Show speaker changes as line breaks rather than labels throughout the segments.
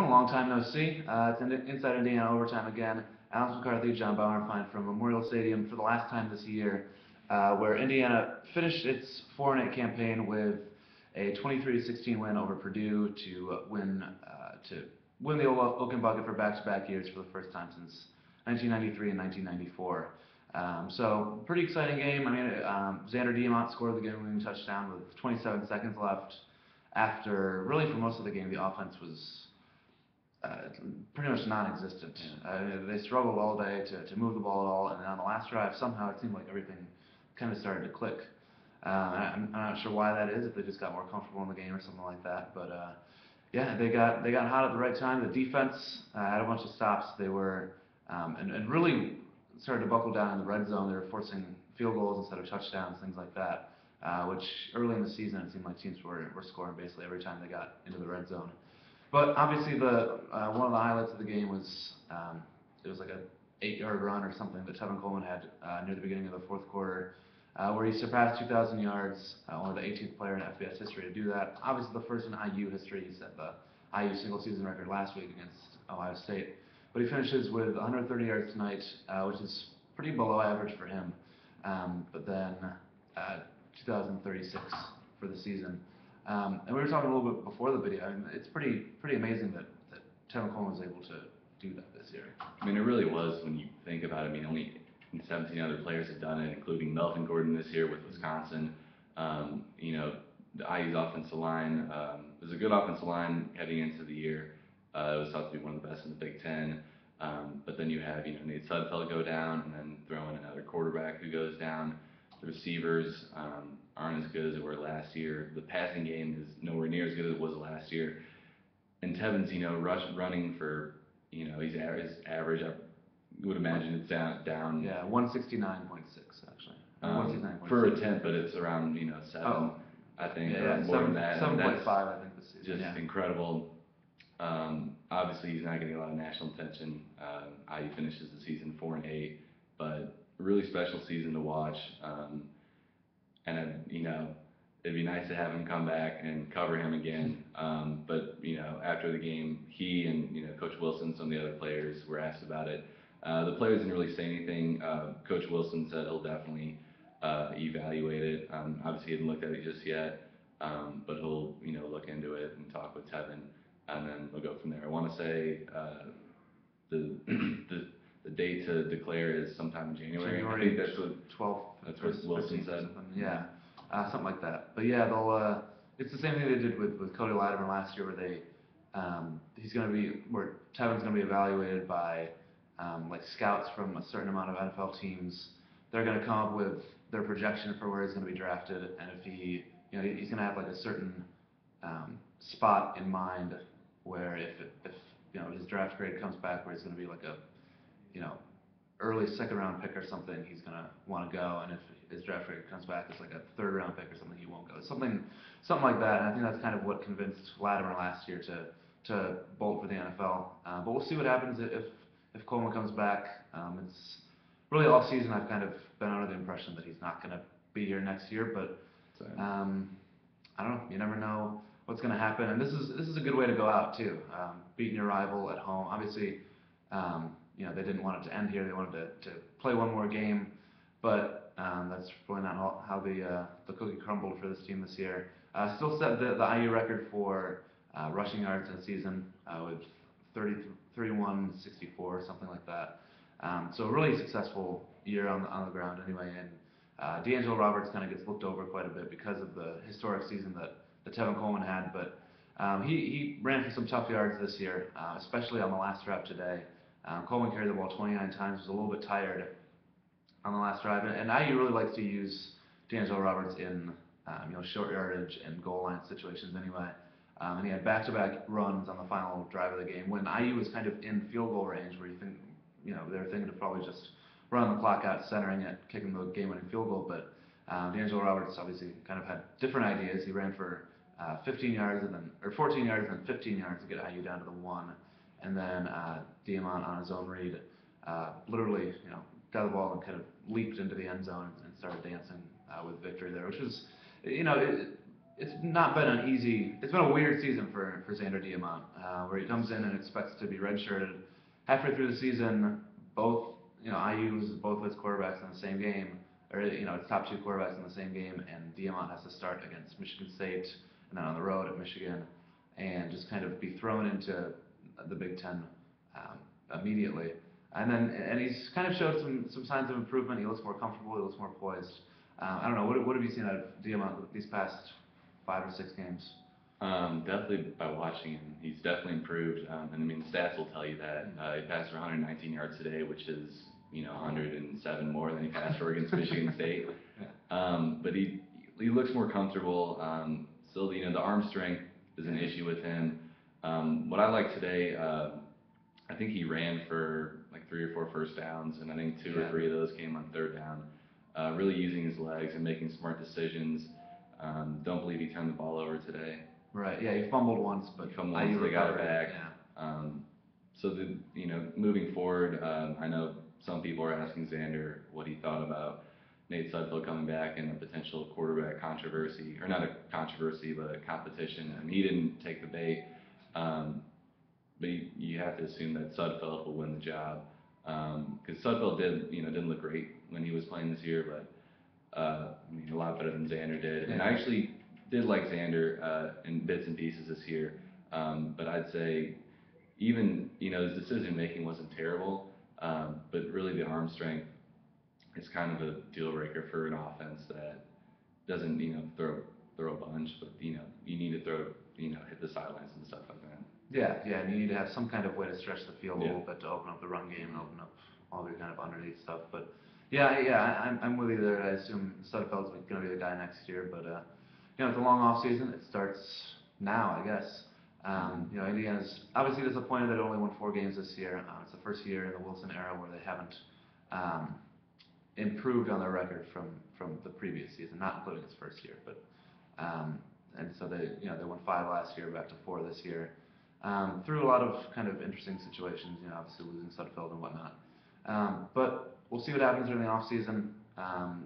Kevin, long time no see. It's inside Indiana overtime again. Alex McCarthy, John Bauerfeind from Memorial Stadium for the last time this year, where Indiana finished its 4-8 campaign with a 23-16 win over Purdue to win the Old Oaken Bucket for back-to-back years for the first time since 1993 and 1994. So pretty exciting game. I mean, Zander Diamont scored the game-winning touchdown with 27 seconds left. After really for most of the game, the offense was pretty much non-existent. They struggled all day to move the ball at all, and then on the last drive, somehow it seemed like everything kind of started to click. I'm not sure why that is, if they just got more comfortable in the game or something like that. But yeah, they got hot at the right time. The defense had a bunch of stops. They were and really started to buckle down in the red zone. They were forcing field goals instead of touchdowns, things like that. Which early in the season it seemed like teams were scoring basically every time they got into the red zone. But obviously one of the highlights of the game was it was like a 8-yard run or something that Tevin Coleman had near the beginning of the fourth quarter, where he surpassed 2,000 yards, only the 18th player in FBS history to do that. Obviously the first in IU history. He set the IU single season record last week against Ohio State. But he finishes with 130 yards tonight, which is pretty below average for him. But then 2,036 for the season. And we were talking a little bit before the video. I mean, it's pretty amazing that Tevin Coleman was able to do that this year.
I mean, it really was when you think about it. I mean, only 17 other players have done it, including Melvin Gordon this year with Wisconsin. You know, the IU's offensive line was a good offensive line heading into the year. It was thought to be one of the best in the Big Ten. But then you have, Nate Sudfeld go down, and then throw in another quarterback who goes down. The receivers aren't as good as they were last year. The passing game is nowhere near as good as it was last year. And Tevin's, running for, he's average. I would imagine it's down.
Yeah, 169.6 actually. 169.6
for a tenth, but it's around 7.
Oh.
I think,
yeah,
or more than that.
7.5, I think this season.
Just incredible. Obviously, he's not getting a lot of national attention. IU finishes the season 4-8, but a really special season to watch. And it'd be nice to have him come back and cover him again. But after the game, he and Coach Wilson, some of the other players were asked about it. The players didn't really say anything. Coach Wilson said he'll definitely evaluate it. Obviously, he hasn't looked at it just yet, but he'll look into it and talk with Tevin, and then we'll go from there. I want to say the date to declare is sometime in January. I think that's what
12th.
That's what Wilson said.
Yeah, something like that. But yeah, they'll. It's the same thing they did with Cody Latimer last year, where Tevin's going to be evaluated by like scouts from a certain amount of NFL teams. They're going to come up with their projection for where he's going to be drafted, and if he's going to have like a certain spot in mind where if his draft grade comes back where he's going to be like a early second-round pick or something, he's going to want to go, and if his draft grade comes back as like a third-round pick or something, he won't go. Something like that, and I think that's kind of what convinced Latimer last year to bolt for the NFL. But we'll see what happens if Coleman comes back. It's really all season I've kind of been under the impression that he's not going to be here next year, but I don't know. You never know what's going to happen, and this is a good way to go out too. Beating your rival at home, obviously. They didn't want it to end here. They wanted to play one more game, but that's really not how the cookie crumbled for this team this year. Still set the IU record for rushing yards in a season with 31-64, something like that. So a really successful year on the ground anyway. And D'Angelo Roberts kind of gets looked over quite a bit because of the historic season that Tevin Coleman had, but he ran for some tough yards this year, especially on the last drive today. Coleman carried the ball 29 times, was a little bit tired on the last drive, and IU really likes to use D'Angelo Roberts in short yardage and goal line situations anyway. And he had back-to-back runs on the final drive of the game when IU was kind of in field goal range, where you think they're thinking to probably just run the clock out, centering it, kicking the game-winning field goal. But D'Angelo Roberts obviously kind of had different ideas. He ran for 14 yards and then 15 yards to get IU down to the 1. And then Diamont on his own read, literally, got the ball and kind of leaped into the end zone and started dancing with victory there, which was, it's not been an easy. It's been a weird season for Zander Diamont, where he comes in and expects to be redshirted. Halfway through the season, both IU loses both of its quarterbacks in the same game, or its top two quarterbacks in the same game, and Diamont has to start against Michigan State and then on the road at Michigan, and just kind of be thrown into the Big Ten immediately. And he's kind of showed some signs of improvement. He looks more comfortable. He looks more poised. I don't know. What have you seen out of Diamont these past 5 or 6 games?
Definitely by watching him, he's definitely improved. And I mean, the stats will tell you that. He passed for 119 yards today, which is 107 more than he passed for against Michigan State. But he looks more comfortable. Still, the arm strength is an issue with him. What I like today, I think he ran for like 3 or 4 first downs, and I think 2 or 3 of those came on third down. Really using his legs and making smart decisions. Don't believe he turned the ball over today.
Right. Yeah, he fumbled once, but
They got it back.
Yeah.
So moving forward, I know some people are asking Zander what he thought about Nate Sudfeld coming back and a potential quarterback controversy, or not a controversy, but a competition. I mean, he didn't take the bait, but you have to assume that Sudfeld will win the job, because Sudfeld didn't look great when he was playing this year, but I mean, a lot better than Zander did. And I actually did like Zander in bits and pieces this year, but I'd say even his decision making wasn't terrible, but really the arm strength is kind of a deal breaker for an offense that doesn't throw a bunch, but you need to throw hit the sidelines and stuff like that.
Yeah, and you need to have some kind of way to stretch the field a little bit to open up the run game and open up all your kind of underneath stuff. But I'm with you there. I assume Sudfeld's going to be the guy next year, but it's a long off season. It starts now, I guess. Indiana's obviously disappointed that it only won 4 games this year. It's the first year in the Wilson era where they haven't improved on their record from the previous season, not including his first year. But and so they won 5 last year, back to 4 this year. Through a lot of kind of interesting situations, obviously losing Sudfeld and whatnot. But we'll see what happens during the off season.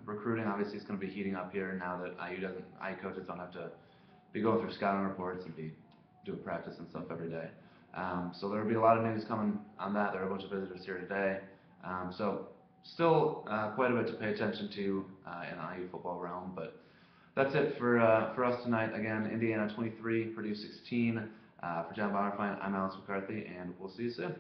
Recruiting obviously is going to be heating up here now that IU coaches don't have to be going through scouting reports and be doing practice and stuff every day. So there will be a lot of news coming on that. There are a bunch of visitors here today. So still quite a bit to pay attention to in the IU football realm. But that's it for us tonight. Again, Indiana 23, Purdue 16. For John Bauerfein, I'm Alex McCarthy, and we'll see you soon.